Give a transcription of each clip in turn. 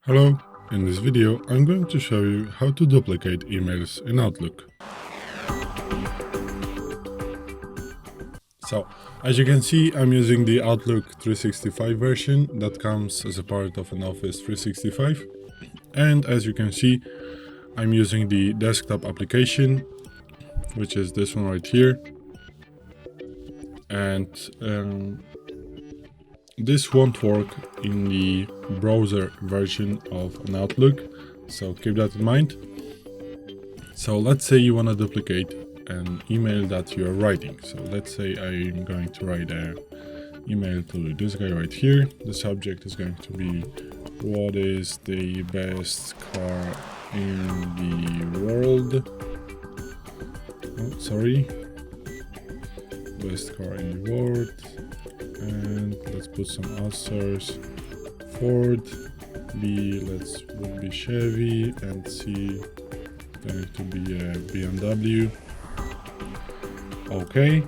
Hello, in this video I'm going to show you how to duplicate emails in Outlook. So, as you can see, I'm using the Outlook 365 version that comes as a part of an Office 365. And as you can see, I'm using the desktop application, which is this one right here. And this won't work in the browser version of an Outlook, so keep that in mind. So let's say you want to duplicate an email that you are writing. So let's say I'm going to write an email to this guy right here. The subject is going to be, what is the best car in the world? Oh, sorry. Best car in the world. And let's put some answers. Ford, B, would be Chevy, and C going to be a BMW. Okay,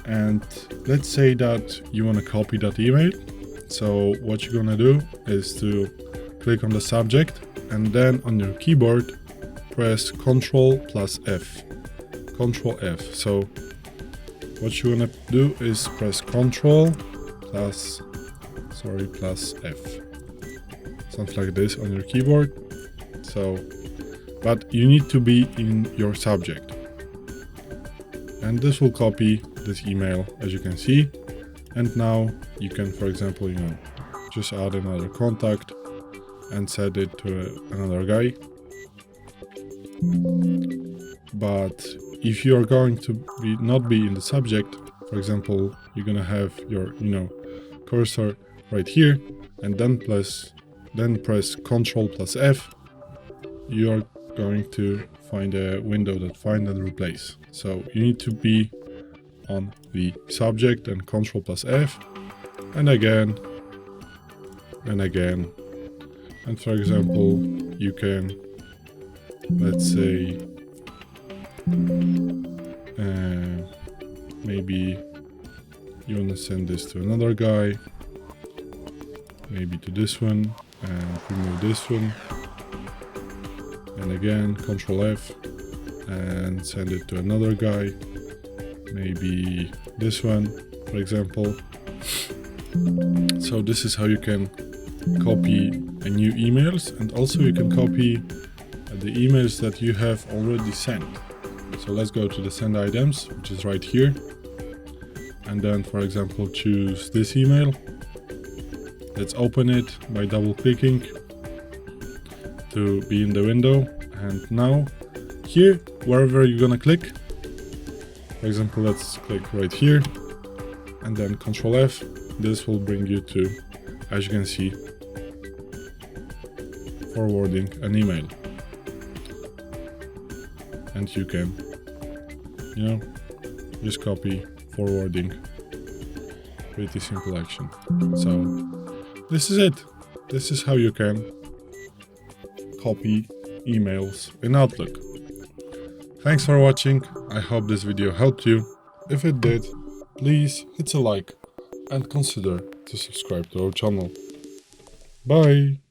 and let's say that you want to copy that email. So what you're gonna do is to click on the subject and then on your keyboard press Ctrl plus F. Ctrl F. So what you want to do is press Ctrl plus F. Something like this on your keyboard. So, but you need to be in your subject. And this will copy this email, as you can see. And now you can, for example, just add another contact and set it to another guy. But if you are going to not be in the subject, for example, you're gonna have your cursor right here, and then press Ctrl plus F. You are going to find a window that find and replace. So you need to be on the subject and Ctrl plus F, and again and again. And for example, you can, let's say, maybe you want to send this to another guy, maybe to this one, and remove this one, and again Ctrl F and send it to another guy, maybe this one, for example. So this is how you can copy a new emails, and also you can copy the emails that you have already sent. So let's go to the send items, which is right here, and then for example choose this email. Let's open it by double clicking to be in the window, and now here, wherever you're gonna click, for example let's click right here and then Ctrl F. This will bring you to, as you can see, forwarding an email. And you can, just copy, forwarding. Pretty simple action. So this is it. This is how you can copy emails in Outlook. Thanks for watching. I hope this video helped you. If it did, please hit a like and consider to subscribe to our channel. Bye!